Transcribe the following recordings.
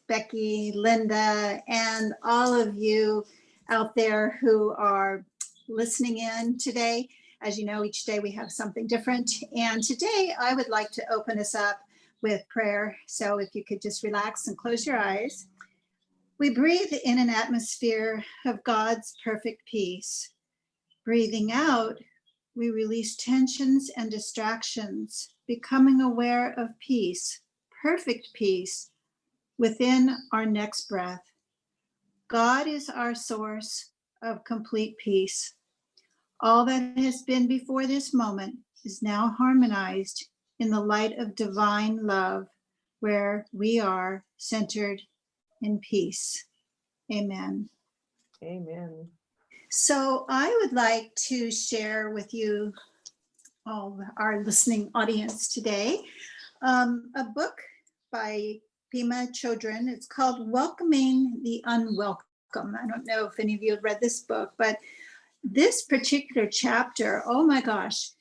Becky, Linda, and all of you out there who are listening in today. As you know, each day we have something different. And today I would like to open us up with prayer. So if you could just relax and close your eyes. We breathe in an atmosphere of God's perfect peace. Breathing out, we release tensions and distractions, becoming aware of peace, perfect peace, within our next breath. God is our source of complete peace. All that has been before this moment is now harmonized in the light of divine love, where we are centered in peace. Amen. Amen. So I would like to share with you, all our listening audience today, a book by Pema Chodron. It's called Welcoming the Unwelcome. I don't know if any of you have read this book, but this particular chapter, oh my gosh,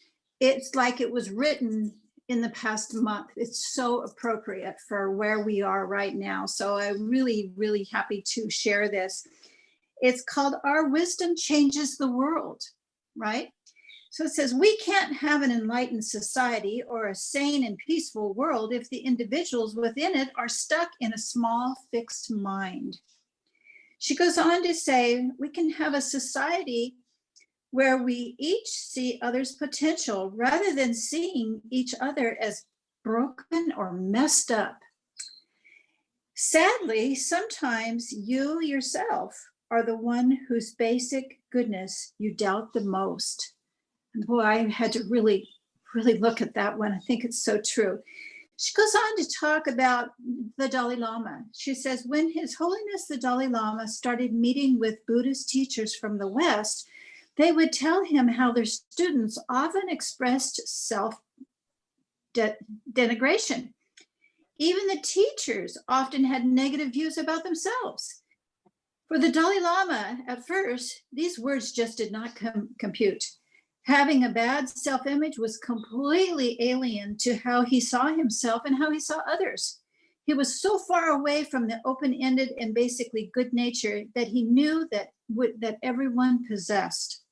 it's like it was written in the past month. It's so appropriate for where we are right now. So I'm really, really happy to share this. It's called Our Wisdom Changes the World, right? So it says, we can't have an enlightened society or a sane and peaceful world if the individuals within it are stuck in a small, fixed mind. She goes on to say, we can have a society where we each see others' potential rather than seeing each other as broken or messed up. Sadly, sometimes you yourself are the one whose basic goodness you doubt the most. And boy, I had to really, really look at that one. I think it's so true. She goes on to talk about the Dalai Lama. She says, when His Holiness the Dalai Lama started meeting with Buddhist teachers from the West, they would tell him how their students often expressed self-denigration. Even the teachers often had negative views about themselves. For the Dalai Lama, at first, these words just did not compute. Having a bad self-image was completely alien to how he saw himself and how he saw others. He was so far away from the open-ended and basically good nature that he knew that everyone possessed.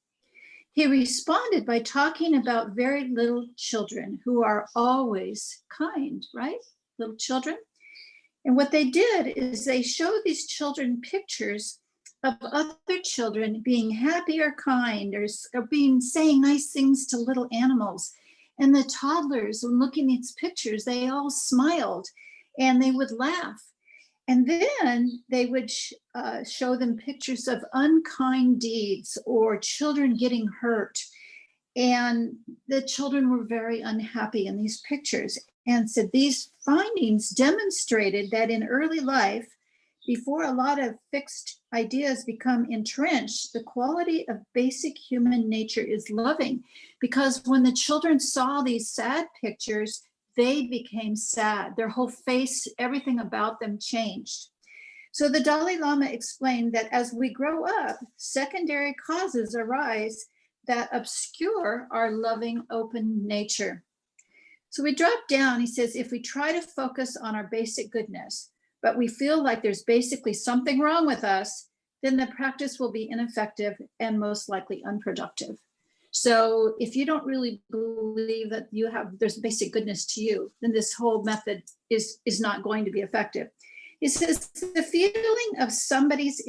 He responded by talking about very little children who are always kind, right? Little children. And what they did is they showed these children pictures of other children being happy or kind or saying nice things to little animals. And the toddlers, when looking at these pictures, they all smiled and they would laugh. And then they would show them pictures of unkind deeds or children getting hurt. And the children were very unhappy in these pictures. And so these findings demonstrated that in early life, before a lot of fixed ideas become entrenched, the quality of basic human nature is loving. Because when the children saw these sad pictures, they became sad. Their whole face, everything about them changed. So the Dalai Lama explained that as we grow up, secondary causes arise that obscure our loving, open nature. So we drop down, he says, if we try to focus on our basic goodness, but we feel like there's basically something wrong with us, then the practice will be ineffective and most likely unproductive. So if you don't really believe that there's basic goodness to you, then this whole method is not going to be effective. He says the feeling of something's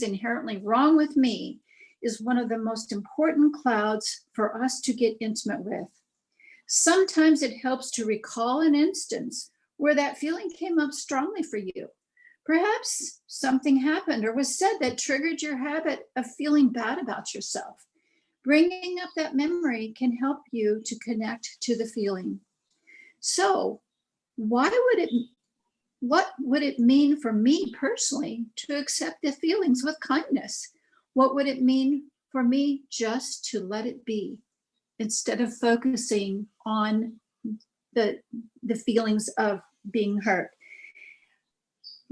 inherently wrong with me is one of the most important clouds for us to get intimate with. Sometimes it helps to recall an instance where that feeling came up strongly for you. Perhaps something happened or was said that triggered your habit of feeling bad about yourself. Bringing up that memory can help you to connect to the feeling. So, what would it mean for me personally to accept the feelings with kindness? What would it mean for me just to let it be instead of focusing on the feelings of being hurt?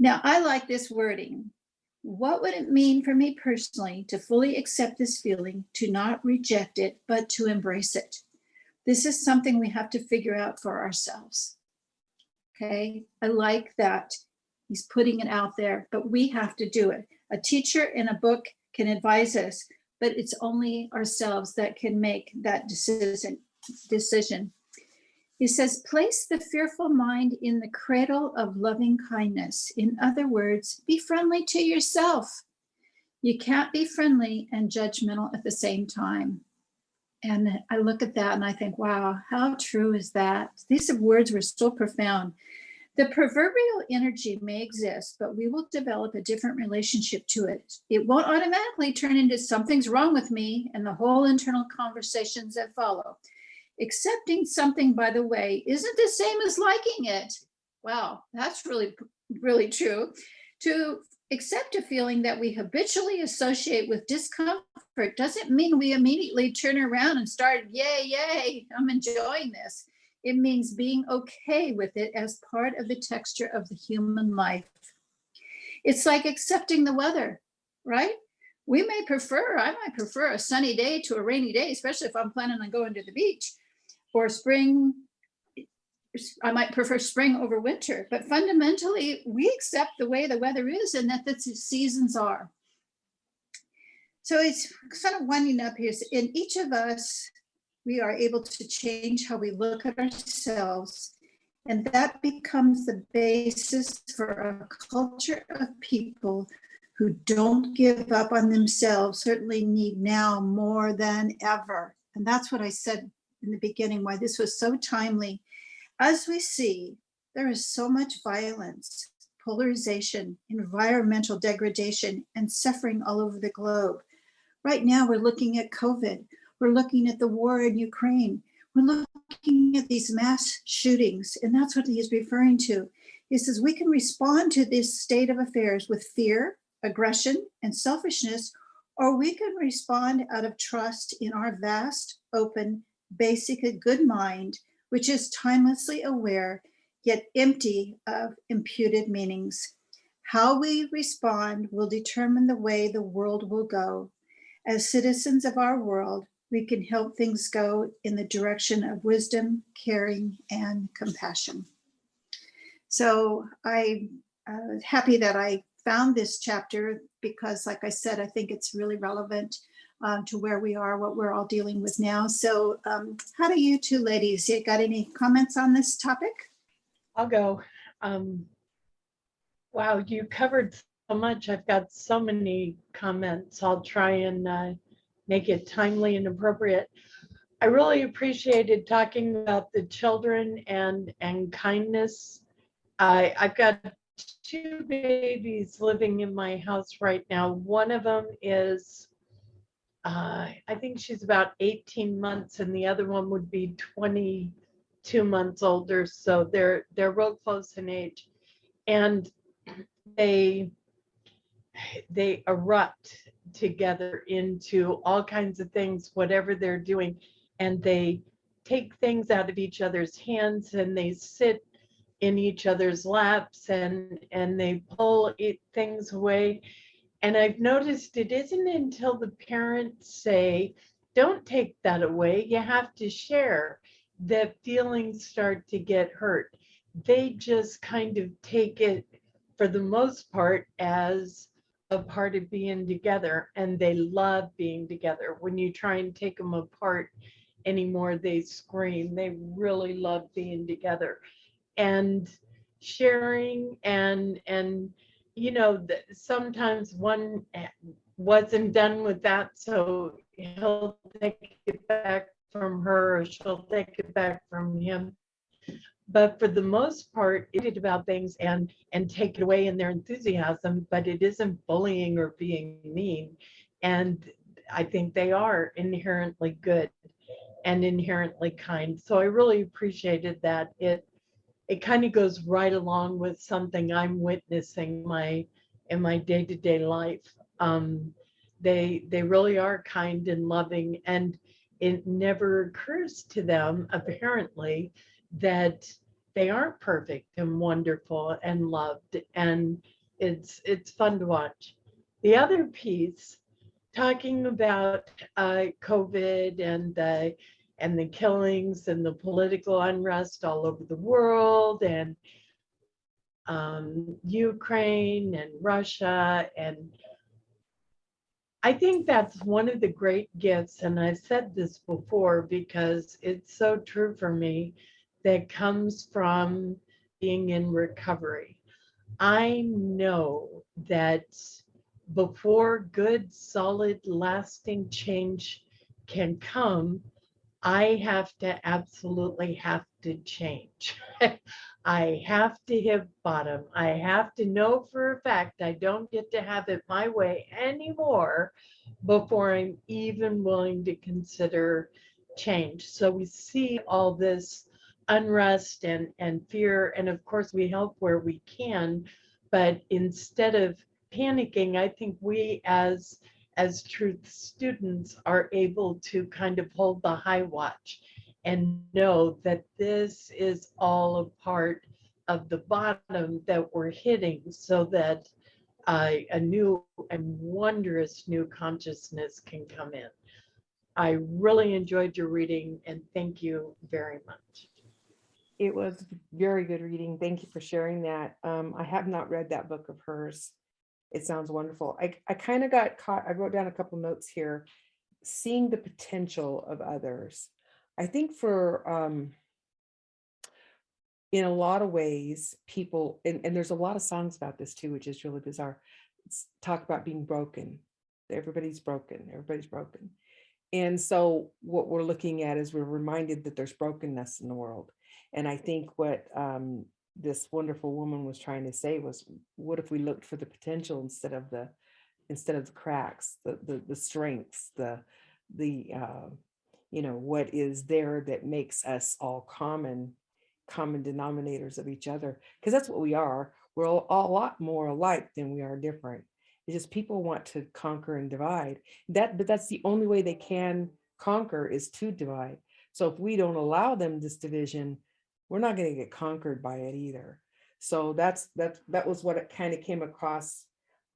Now, I like this wording. What would it mean for me personally to fully accept this feeling, to not reject it, but to embrace it? This is something we have to figure out for ourselves. Okay, I like that. He's putting it out there, but we have to do it. A teacher in a book can advise us, but it's only ourselves that can make that decision. He says, place the fearful mind in the cradle of loving kindness. In other words, be friendly to yourself. You can't be friendly and judgmental at the same time. And I look at that and I think, wow, how true is that? These words were so profound. The proverbial energy may exist, but we will develop a different relationship to it. It won't automatically turn into something's wrong with me and the whole internal conversations that follow. Accepting something, by the way, isn't the same as liking it. Wow, that's really, really true. To accept a feeling that we habitually associate with discomfort doesn't mean we immediately turn around and start, yay, yay, I'm enjoying this. It means being okay with it as part of the texture of the human life. It's like accepting the weather, right? I might prefer a sunny day to a rainy day, especially if I'm planning on going to the beach. Or spring, I might prefer spring over winter, but fundamentally we accept the way the weather is and that the seasons are. So it's kind of winding up here. In each of us, we are able to change how we look at ourselves, and that becomes the basis for a culture of people who don't give up on themselves, certainly need now more than ever. And that's what I said in the beginning, why this was so timely. As we see, there is so much violence, polarization, environmental degradation, and suffering all over the globe. Right now, we're looking at COVID. We're looking at the war in Ukraine. We're looking at these mass shootings, and that's what he's referring to. He says we can respond to this state of affairs with fear, aggression, and selfishness, or we can respond out of trust in our vast, open, basic, good mind, which is timelessly aware, yet empty of imputed meanings. How we respond will determine the way the world will go. As citizens of our world, we can help things go in the direction of wisdom, caring, and compassion. So I'm happy that I found this chapter because, like I said, I think it's really relevant to where we are, what we're all dealing with now. So how do you two ladies, you got any comments on this topic? I'll go. Wow, you covered so much. I've got so many comments. I'll try and make it timely and appropriate. I really appreciated talking about the children and kindness. I've got 2 babies living in my house right now. One of them is, I think she's about 18 months, and the other one would be 22 months older. So they're real close in age, and they erupt together into all kinds of things, whatever they're doing, and they take things out of each other's hands, and they sit in each other's laps, and they pull things away. And I've noticed it isn't until the parents say, don't take that away, you have to share, that feelings start to get hurt. They just kind of take it, for the most part, as a part of being together, and they love being together. When you try and take them apart anymore, they scream. They really love being together and sharing, and you know, sometimes one wasn't done with that, so he'll take it back from her, or she'll take it back from him. But for the most part, it's about things and take it away in their enthusiasm, but it isn't bullying or being mean. And I think they are inherently good and inherently kind. So I really appreciated that. It kind of goes right along with something I'm witnessing in my day-to-day life. They really are kind and loving, and it never occurs to them, apparently, that they aren't perfect and wonderful and loved, and it's fun to watch. The other piece, talking about COVID and the killings and the political unrest all over the world, and Ukraine and Russia. And I think that's one of the great gifts, and I've said this before because it's so true for me, that comes from being in recovery. I know that before good, solid, lasting change can come, I have to absolutely have to change. I have to hit bottom. I have to know for a fact I don't get to have it my way anymore before I'm even willing to consider change. So we see all this unrest and fear, and of course we help where we can, but instead of panicking, I think we as truth students are able to kind of hold the high watch and know that this is all a part of the bottom that we're hitting, so that a new and wondrous new consciousness can come in. I really enjoyed your reading, and thank you very much. It was very good reading. Thank you for sharing that. I have not read that book of hers. It sounds wonderful. I kind of got caught. I wrote down a couple notes here. Seeing the potential of others. I think for in a lot of ways, people, and there's a lot of songs about this too, which is really bizarre. Talk about being broken. Everybody's broken. Everybody's broken. And so what we're looking at is we're reminded that there's brokenness in the world. And I think what this wonderful woman was trying to say was, what if we looked for the potential instead of the cracks, the strengths, the what is there that makes us all common denominators of each other, because that's what we are. We're all a lot more alike than we are different. It's just people want to conquer and divide. But that's the only way they can conquer, is to divide. So if we don't allow them this division, we're not going to get conquered by it either. So that was what it kind of came across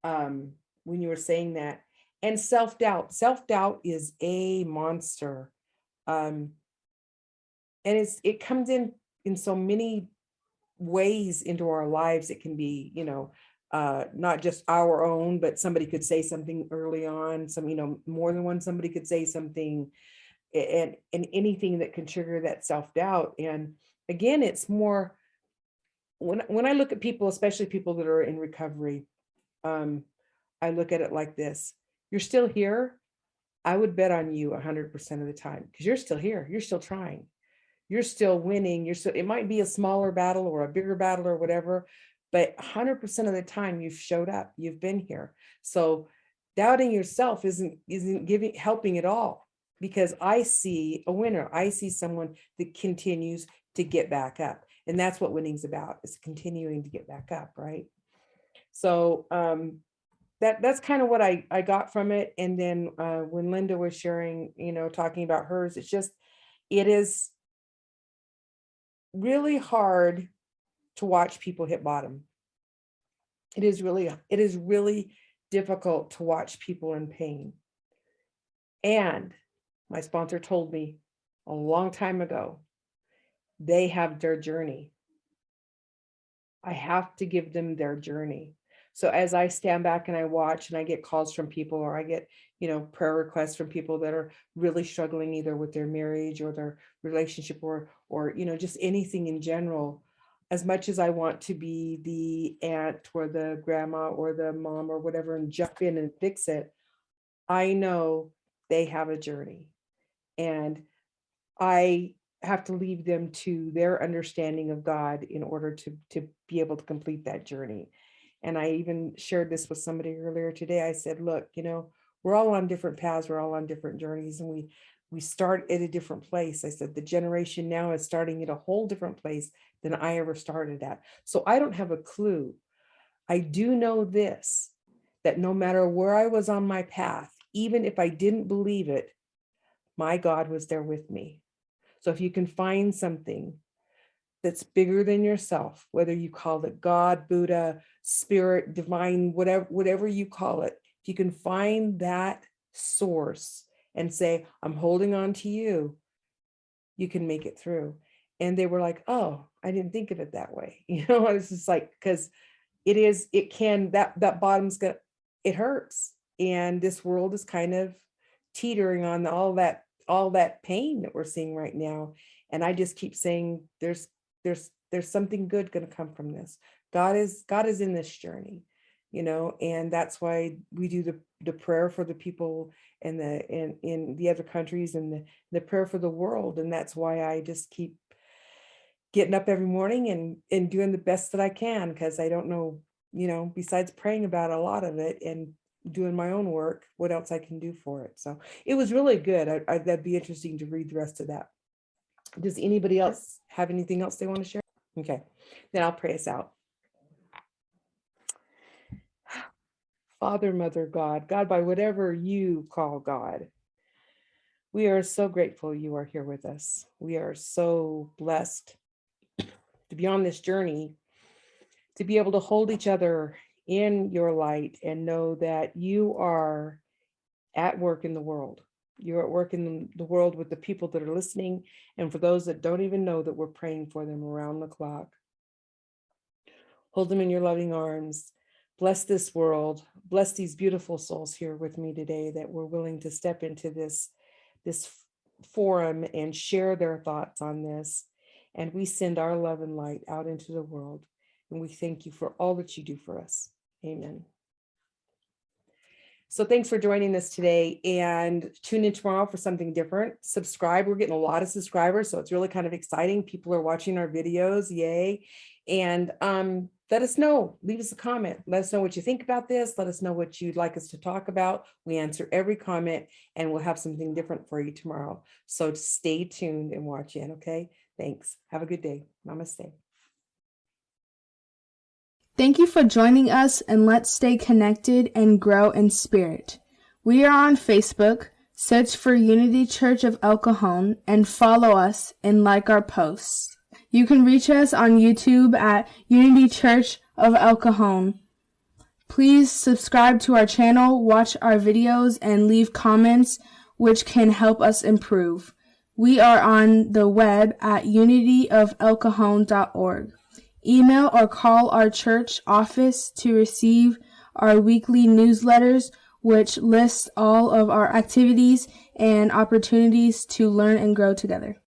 when you were saying that. And self-doubt is a monster. And it comes in so many ways into our lives. It can be, not just our own, but somebody could say something early on, more than one, somebody could say something, and anything that can trigger that self-doubt. And again, it's more, when I look at people, especially people that are in recovery, I look at it like this: you're still here. I would bet on you 100% of the time, because you're still here. You're still trying. You're still winning. It might be a smaller battle or a bigger battle or whatever, but 100% of the time you've showed up, you've been here. So doubting yourself isn't helping at all, because I see a winner. I see someone that continues to get back up. And that's what winning's about, is continuing to get back up, right? So that's kind of what I got from it. And then when Linda was sharing, talking about hers, it is really hard to watch people hit bottom. It is really difficult to watch people in pain. And my sponsor told me a long time ago, they have their journey. I have to give them their journey. So as I stand back and I watch, and I get calls from people, or I get, prayer requests from people that are really struggling either with their marriage or their relationship, or just anything in general, as much as I want to be the aunt or the grandma or the mom or whatever and jump in and fix it, I know they have a journey, and I have to leave them to their understanding of God in order to be able to complete that journey. And I even shared this with somebody earlier today. I said, look, we're all on different paths, we're all on different journeys, and we start at a different place. I said, the generation now is starting at a whole different place than I ever started at. So I don't have a clue. I do know this, that no matter where I was on my path, even if I didn't believe it, my God was there with me. So if you can find something that's bigger than yourself, whether you call it God, Buddha, spirit, divine, whatever you call it, if you can find that source and say, I'm holding on to you, you can make it through. And they were like, oh, I didn't think of it that way. It's just like, because that bottom's got, it hurts. And this world is kind of teetering on all that pain that we're seeing right now. And I just keep saying there's something good going to come from this. God is in this journey, and that's why we do the prayer for the people in the other countries, and the prayer for the world. And that's why I just keep getting up every morning and doing the best that I can, because I don't know, besides praying about a lot of it and doing my own work, what else I can do for it. So it was really good. That'd be interesting to read the rest of that. Does anybody else have anything else they want to share? Okay, then I'll pray us out. Father, Mother, God, by whatever you call God, we are so grateful you are here with us. We are so blessed to be on this journey, to be able to hold each other in your light and know that you are at work in the world. You're at work in the world with the people that are listening, and for those that don't even know that we're praying for them around the clock. Hold them in your loving arms. Bless this world. Bless these beautiful souls here with me today that were willing to step into this forum and share their thoughts on this. And we send our love and light out into the world. And we thank you for all that you do for us. Amen. So thanks for joining us today, and tune in tomorrow for something different. Subscribe. We're getting a lot of subscribers, so it's really kind of exciting. People are watching our videos. Yay. And let us know. Leave us a comment. Let us know what you think about this. Let us know what you'd like us to talk about. We answer every comment, and we'll have something different for you tomorrow. So stay tuned and watch in, okay? Thanks. Have a good day. Namaste. Thank you for joining us, and let's stay connected and grow in spirit. We are on Facebook. Search for Unity Church of El Cajon and follow us and like our posts. You can reach us on YouTube at Unity Church of El Cajon. Please subscribe to our channel, watch our videos, and leave comments which can help us improve. We are on the web at unityofelcajon.org. Email or call our church office to receive our weekly newsletters, which list all of our activities and opportunities to learn and grow together.